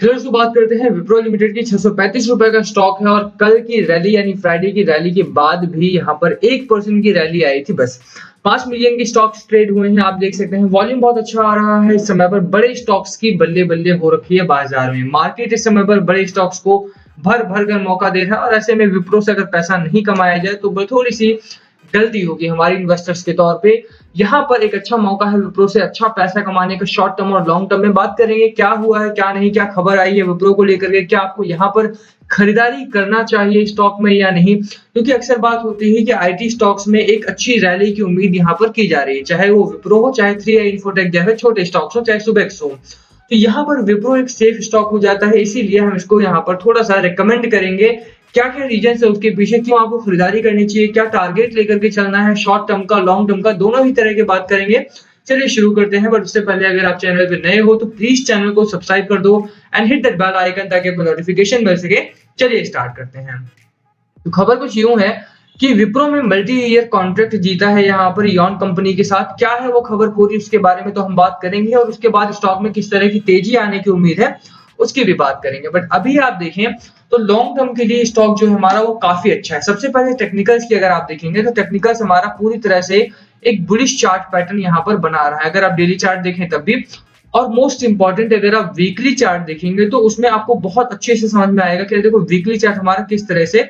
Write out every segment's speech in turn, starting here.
फिर से बात करते हैं विप्रो लिमिटेड की। 635 रुपए का स्टॉक है और कल की रैली यानी फ्राइडे की रैली के बाद भी यहाँ पर 1% की रैली आई थी बस। 5 मिलियन के स्टॉक्स ट्रेड हुए हैं, आप देख सकते हैं वॉल्यूम बहुत अच्छा आ रहा है। इस समय पर बड़े स्टॉक्स की बल्ले बल्ले हो रखी है बाजार में। मार्केट इस समय पर बड़े स्टॉक्स को भर भर कर मौका दे रहा है और ऐसे में विप्रो से अगर पैसा नहीं कमाया जाए तो थोड़ी सी गलती होगी हमारे इन्वेस्टर्स के तौर पे। यहाँ पर एक अच्छा मौका है विप्रो से अच्छा पैसा कमाने का। शॉर्ट टर्म और लॉन्ग टर्म में बात करेंगे क्या हुआ है क्या नहीं, क्या खबर आई है विप्रो को लेकर के, क्या आपको यहाँ पर खरीदारी करना चाहिए स्टॉक में या नहीं। क्योंकि अक्सर बात होती है कि आईटी स्टॉक्स में एक अच्छी रैली की उम्मीद यहाँ पर की जा रही है, चाहे वो विप्रो हो, चाहे 3i इंफोटेक जैसे छोटे स्टॉक्स हो, चाहे सुबेक्स हो। तो यहाँ पर विप्रो एक सेफ स्टॉक हो जाता है, इसीलिए हम इसको यहाँ पर थोड़ा सा रिकमेंड करेंगे। क्या क्या रीजन है उसके पीछे, क्यों आपको खरीदारी करनी चाहिए, क्या टारगेट लेकर के चलना है, शॉर्ट टर्म का लॉन्ग टर्म का, दोनों ही तरह की बात करेंगे। चलिए शुरू करते हैं, बट उससे पहले अगर आप चैनल पे नए हो तो प्लीज चैनल को सब्सक्राइब कर दो and hit that bell icon ताकि आपको नोटिफिकेशन मिल सके। चलिए स्टार्ट करते हैं। तो खबर कुछ यूं है कि विप्रो में मल्टी ईयर कॉन्ट्रैक्ट जीता है यहाँ पर इॉन कंपनी के साथ। क्या है वो खबर पूरी, उसके बारे में तो हम बात करेंगे और उसके बाद स्टॉक में किस तरह की तेजी आने की उम्मीद है उसकी भी बात करेंगे। बट अभी आप देखें तो लॉन्ग टर्म के लिए स्टॉक जो है हमारा वो काफी अच्छा है। सबसे पहले टेक्निकल्स की अगर आप देखेंगे तो टेक्निकल्स हमारा पूरी तरह से एक बुलिश चार्ट पैटर्न यहाँ पर बना रहा है, अगर आप डेली चार्ट देखें तब भी। और मोस्ट इंपॉर्टेंट अगर आप वीकली चार्ट देखेंगे तो उसमें आपको बहुत अच्छे से समझ में आएगा कि देखो वीकली चार्ट हमारा किस तरह से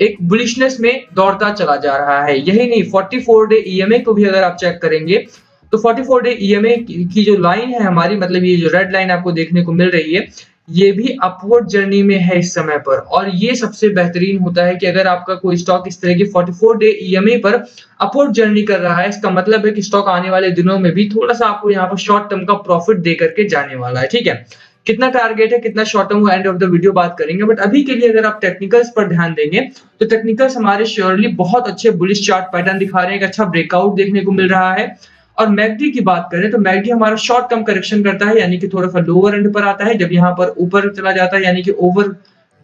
एक बुलिशनेस में दौड़ता चला जा रहा है। यही नहीं, 44 डे ईएमए को भी अगर आप चेक करेंगे तो 44 डे ईएमए की जो लाइन है हमारी, मतलब ये जो रेड लाइन आपको देखने को मिल रही है, ये भी अपवर्ड जर्नी में है इस समय पर। और ये सबसे बेहतरीन होता है कि अगर आपका कोई स्टॉक इस तरह की 44 डे ईएमए पर अपवर्ड जर्नी कर रहा है, इसका मतलब है कि स्टॉक आने वाले दिनों में भी थोड़ा सा आपको यहाँ पर शॉर्ट टर्म का प्रॉफिट दे करके जाने वाला है। ठीक है, कितना टारगेट है, कितना short term, end of the video बात करेंगे। बट अभी के लिए अगर आप टेक्निकल्स पर ध्यान देंगे तो टेक्निकल्स हमारे श्योरली बहुत अच्छे बुलिश चार्ट पैटर्न दिखा रहे हैं, एक अच्छा ब्रेकआउट देखने को मिल रहा है। और मैकडी की बात करें तो मैकडी हमारा शॉर्ट टर्म करेक्शन करता है, यानी कि थोड़ा सा लोअर एंड पर आता है, जब यहाँ पर ऊपर चला जाता है यानी कि ओवर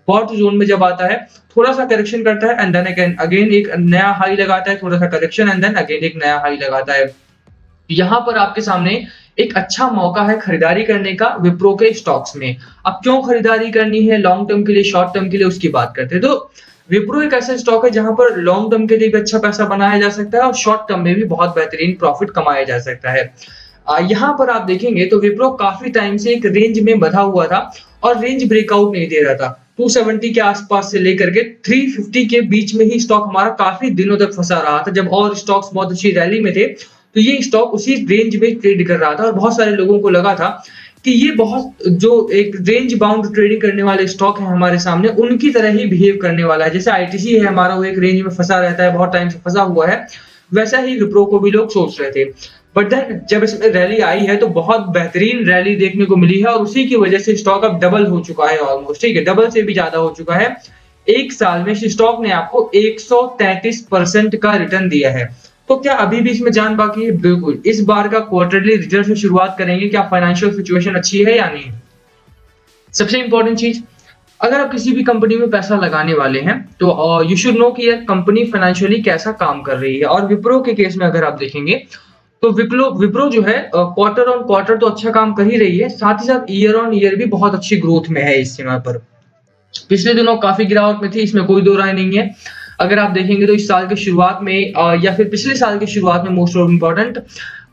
बॉट जोन में जब आता है थोड़ा सा करेक्शन करता है एंड देन अगेन एक नया हाई लगाता है, थोड़ा सा करेक्शन एंड देन अगेन एक नया हाई लगाता है। यहाँ पर आपके सामने एक अच्छा मौका है खरीदारी करने का विप्रो के स्टॉक्स में। अब क्यों खरीदारी करनी है, लॉन्ग टर्म के लिए, शॉर्ट टर्म के लिए, उसकी बात करते हैं। तो विप्रो एक ऐसा स्टॉक है जहां पर लॉन्ग टर्म के लिए भी अच्छा पैसा बनाया जा सकता है और शॉर्ट टर्म में भी बहुत बेहतरीन प्रॉफिट कमाया जा सकता है। यहाँ पर आप देखेंगे तो विप्रो काफी टाइम से एक रेंज में बंधा हुआ था और रेंज ब्रेकआउट नहीं दे रहा था। 270 के आसपास से लेकर के 350 के बीच में ही स्टॉक हमारा काफी दिनों तक फंसा रहा था। जब और स्टॉक्स बहुत अच्छी रैली में थे तो ये स्टॉक उसी रेंज में ट्रेड कर रहा था और बहुत सारे लोगों को लगा था कि ये बहुत जो एक रेंज बाउंड ट्रेडिंग करने वाले स्टॉक है हमारे सामने उनकी तरह ही बिहेव करने वाला है। जैसे आईटीसी है हमारा, वो एक रेंज में फंसा रहता है, बहुत टाइम से फंसा हुआ है, वैसा ही विप्रो को भी लोग सोच रहे थे। बट देन जब इसमें रैली आई है तो बहुत बेहतरीन रैली देखने को मिली है और उसी की वजह से स्टॉक अब डबल हो चुका है ऑलमोस्ट। ठीक है, डबल से भी ज्यादा हो चुका है। एक साल में इस स्टॉक ने आपको 133% का रिटर्न दिया है। तो क्या अभी भी इसमें जान बाकी है? बिल्कुल। इस बार का क्वार्टरली रिजल्ट से शुरुआत करेंगे, क्या फाइनेंशियल सिचुएशन अच्छी है या नहीं। सबसे इंपॉर्टेंट चीज, अगर आप किसी भी कंपनी में पैसा लगाने वाले हैं तो यू शुड नो कि यार कंपनी फाइनेंशियली कैसा काम कर रही है। और विप्रो के केस में अगर आप देखेंगे तो विप्रो जो है क्वार्टर ऑन क्वार्टर तो अच्छा काम कर ही रही है, साथ ही साथ ईयर ऑन ईयर भी बहुत अच्छी ग्रोथ में है इस समय पर। पिछले दिनों काफी गिरावट में थी, इसमें कोई दो राय नहीं है। अगर आप देखेंगे तो इस साल की शुरुआत में या फिर पिछले साल की शुरुआत में मोस्ट ऑफ इम्पोर्टेंट,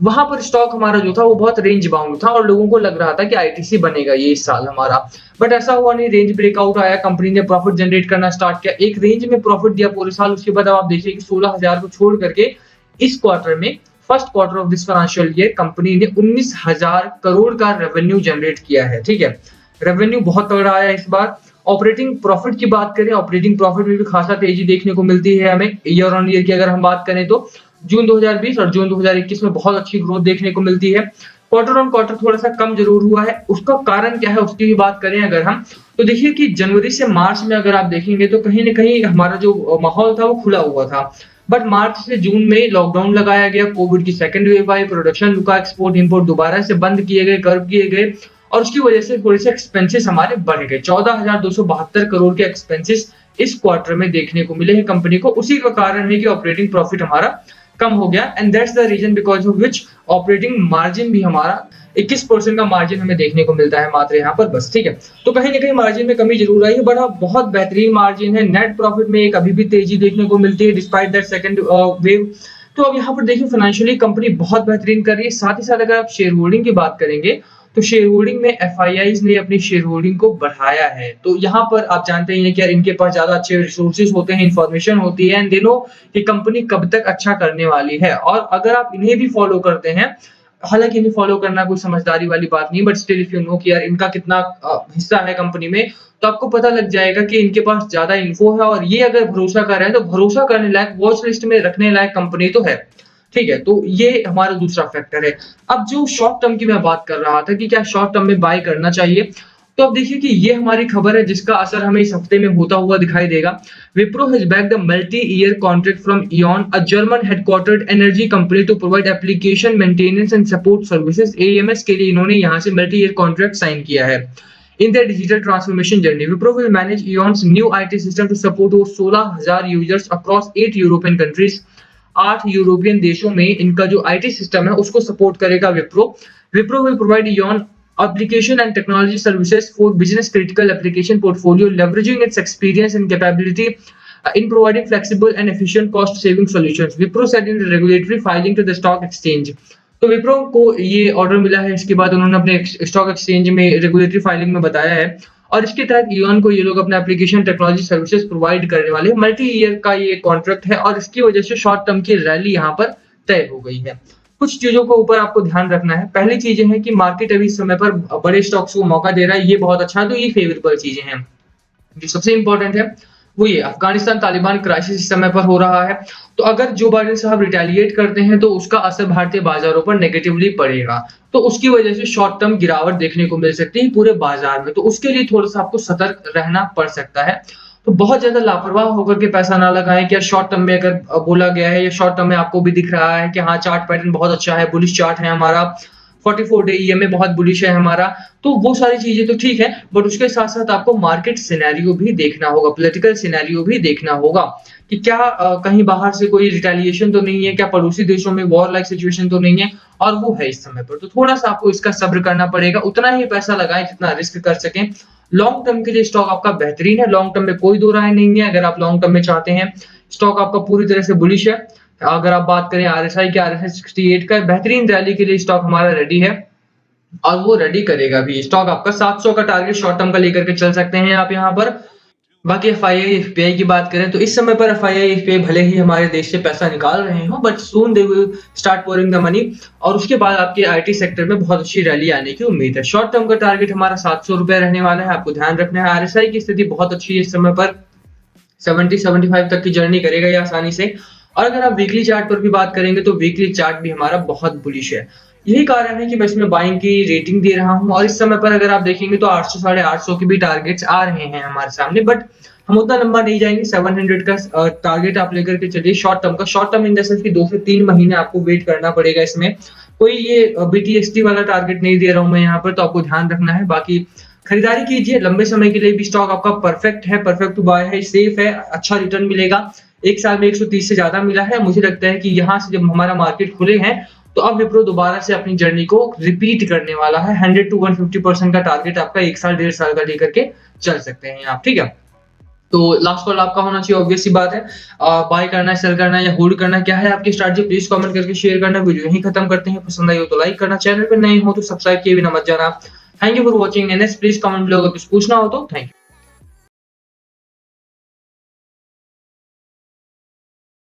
वहां पर स्टॉक हमारा जो था वो बहुत रेंज बाउंड था और लोगों को लग रहा था कि आईटीसी बनेगा ये इस साल हमारा। बट ऐसा हुआ नहीं, रेंज ब्रेकआउट आया, कंपनी ने प्रॉफिट जनरेट करना स्टार्ट किया, एक रेंज में प्रॉफिट दिया पूरे साल। उसके बाद आप देखिए कि 16,000 को छोड़ करके इस क्वार्टर में, first quarter of this financial year, company ने 19,000 करोड़ का रेवेन्यू जनरेट किया है। ठीक है, रेवेन्यू बहुत तगड़ा आया इस बार। ऑपरेटिंग प्रॉफिट की बात करें, ऑपरेटिंग प्रॉफिट में भी खासा तेजी देखने को मिलती है हमें। ईयर ऑन ईयर की अगर हम बात करें तो जून 2020 और जून 2021 में बहुत अच्छी ग्रोथ देखने को मिलती है। क्वार्टर ऑन क्वार्टर थोड़ा सा कम जरूर हुआ है, उसका कारण क्या है उसकी भी बात करें अगर हम, तो देखिए कि जनवरी से मार्च में अगर आप देखेंगे तो कहीं ना कहीं हमारा जो माहौल था वो खुला हुआ था। बट मार्च से जून में लॉकडाउन लगाया गया, कोविड की सेकंड वेव आई, प्रोडक्शन रुका, एक्सपोर्ट इंपोर्ट दोबारा से बंद किए गए, कर्व किए गए और उसकी वजह से थोड़े से एक्सपेंसेस हमारे बढ़ गए। 14,272 करोड़ के एक्सपेंसेस इस क्वार्टर में देखने को मिले हैं कंपनी को। उसी का कारण है कि ऑपरेटिंग प्रॉफिट हमारा कम हो गया and that's the reason because of which operating margin भी हमारा 21% का मार्जिन हमें देखने को मिलता है मात्र यहाँ पर बस, ठीक है। तो कहीं ना कहीं मार्जिन में कमी जरूर आई है, बट हाँ बहुत बेहतरीन मार्जिन है। नेट प्रॉफिट में एक अभी भी तेजी देखने को मिलती है डिस्पाइट दैट सेकंड वेव। तो अब यहाँ पर देखिए फाइनेंशियली कंपनी बहुत बेहतरीन कर रही है। साथ ही साथ अगर आप शेयर होल्डिंग की बात करेंगे तो शेयर होल्डिंग में एफआईआईज ने अपनी शेयर होल्डिंग को बढ़ाया है। तो यहाँ पर आप जानते हैं कि यार इनके पास ज्यादा अच्छे रिसोर्सेज होते हैं, इंफॉर्मेशन होती है, एंड दे नो कि कंपनी कब तक अच्छा करने वाली है। और अगर आप इन्हें भी फॉलो करते हैं, हालांकि इन्हें फॉलो करना कोई समझदारी वाली बात नहीं, but still if you know कि यार इनका कितना हिस्सा है कंपनी में, तो आपको पता लग जाएगा कि इनके पास ज्यादा इन्फो है और ये अगर भरोसा कर रहे हैं तो भरोसा करने लायक, वॉच लिस्ट में रखने लायक कंपनी तो है, ठीक है। तो ये हमारा दूसरा फैक्टर है। अब जो शॉर्ट टर्म की मैं बात कर रहा था कि क्या शॉर्ट टर्म में बाय करना चाहिए, तो अब देखिए कि ये हमारी खबर है जिसका असर हमें इस हफ्ते में होता हुआ दिखाई देगा। Wipro has backed the multi-year contract from Eon, a German headquartered energy company, to provide application maintenance and support services. AMS के लिए इन्होंने यहां से मल्टी-ईयर कॉन्ट्रैक्ट साइन किया है। In their digital transformation journey, Wipro will manage Eon's new IT system to support over 16,000 users across 8 European countries. 8 European देशों में इनका जो आईटी सिस्टम है उसको सपोर्ट करेगा Wipro. Wipro will provide Eon application and technology services for business critical application portfolio, leveraging its experience and capability in providing flexible and efficient cost saving solutions. Wipro said in the regulatory filing to the stock exchange. तो विप्रो को ये order मिला है, इसके बाद उन्होंने अपने stock exchange में रेगुलेटरी फाइलिंग में बताया है और इसके तहत इओन को ये लोग अपने एप्लीकेशन टेक्नोलॉजी सर्विसेज प्रोवाइड करने वाले हैं। मल्टी ईयर का ये कॉन्ट्रैक्ट है और इसकी वजह से शॉर्ट टर्म की रैली यहाँ पर तय हो गई है। कुछ चीजों को ऊपर आपको ध्यान रखना है। पहली चीजें है कि मार्केट अभी इस समय पर बड़े स्टॉक्स को मौका दे रहा है, ये बहुत अच्छा है, तो ये फेवरेबल चीजें हैं। जो सबसे इंपॉर्टेंट है वो ये अफगानिस्तान तालिबान क्राइसिस इस समय पर हो रहा है, तो अगर जो बाइडेन साहब रिटेलिएट करते हैं तो उसका असर भारतीय बाजारों पर नेगेटिवली पड़ेगा, तो उसकी वजह से शॉर्ट टर्म गिरावट देखने को मिल सकती है पूरे बाजार में। तो उसके लिए थोड़ा सा आपको सतर्क रहना पड़ सकता है। तो बहुत ज्यादा लापरवाह होकर के पैसा ना लगाएं कि शॉर्ट टर्म में अगर बोला गया है या शॉर्ट टर्म में आपको भी दिख रहा है कि हाँ चार्ट पैटर्न बहुत अच्छा है, बुलिश चार्ट है हमारा, 44 डे ईएमए बहुत बुलिश है हमारा, तो वो सारी चीजें तो ठीक है, बट उसके साथ साथ आपको मार्केट सिनेरियो भी देखना होगा, पॉलिटिकल सिनेरियो भी देखना होगा कि क्या कहीं बाहर से कोई रिटेलिएशन तो नहीं है, क्या पड़ोसी देशों में वॉर लाइक सिचुएशन तो नहीं है, और वो है इस समय पर। तो थोड़ा सा आपको इसका सब्र करना पड़ेगा, उतना ही पैसा लगाएं जितना रिस्क कर सकें। लॉन्ग टर्म के लिए स्टॉक आपका बेहतरीन है, लॉन्ग टर्म में कोई दो राय नहीं है। अगर आप लॉन्ग टर्म में चाहते हैं, स्टॉक आपका पूरी तरह से बुलिश है। अगर आप बात करें आरएसआई की, आरएसआई 68 का बेहतरीन रैली के लिए स्टॉक हमारा रेडी है और वो रेडी करेगा भी। स्टॉक आपका 700 का टारगेट शॉर्ट टर्म का लेकर के चल सकते हैं आप यहाँ पर। बाकी एफआईआई एफपीआई की बात करें तो इस समय पर एफआईआई एफपीआई भले ही हमारे देश से पैसा निकाल रहे हो, but soon they will start pouring the money, और उसके बाद आपके आईटी सेक्टर में बहुत अच्छी रैली आने की उम्मीद है। शॉर्ट टर्म का टारगेट हमारा 700 रुपए रहने वाला है, आपको ध्यान रखना है। आरएसआई की स्थिति बहुत अच्छी है इस समय पर, 70-75 तक की जर्नी करेगा ये आसानी से। और अगर आप वीकली चार्ट पर भी बात करेंगे तो वीकली चार्ट भी हमारा बहुत बुलिश है। यही कारण है कि मैं इसमें बाइंग की रेटिंग दे रहा हूं, और इस समय पर अगर आप देखेंगे तो 800 850 के भी टारगेट्स आ रहे हैं हमारे सामने, बट हम उतना लंबा नहीं जाएंगे। 700 का टारगेट आप लेकर के चलिए शॉर्ट टर्म का। Short term in the sense कि 2 से 3 महीने आपको वेट करना पड़ेगा इसमें। कोई ये बीटीएसटी वाला टारगेट नहीं दे रहा हूं मैं यहाँ पर, तो आपको ध्यान रखना है। बाकी खरीदारी कीजिए, लंबे समय के लिए भी स्टॉक आपका परफेक्ट है, परफेक्ट टू बाय है, सेफ है, अच्छा रिटर्न मिलेगा। एक साल में 130 से ज्यादा मिला है। मुझे लगता है कि यहाँ से जब हमारा मार्केट खुले हैं तो अब विप्रो दोबारा से अपनी जर्नी को रिपीट करने वाला है। 100 to 150% का टारगेट आपका 1 साल 1.5 साल का लेकर के चल सकते हैं आप, ठीक है। तो लास्ट कॉल आपका होना चाहिए, ऑब्वियस सी बात है। बाय करना है, सेल करना है या होल्ड करना, क्या है आपकी स्ट्रैटेजी, प्लीज कमेंट करके शेयर करना। वीडियो यहीं खत्म करते हैं। पसंद आई हो तो लाइक करना, चैनल पर नए हो तो सब्सक्राइब किए बिना मत जाना। Thank you for watching NS. Please comment below अगर कुछ पूछना हो तो। Thank you.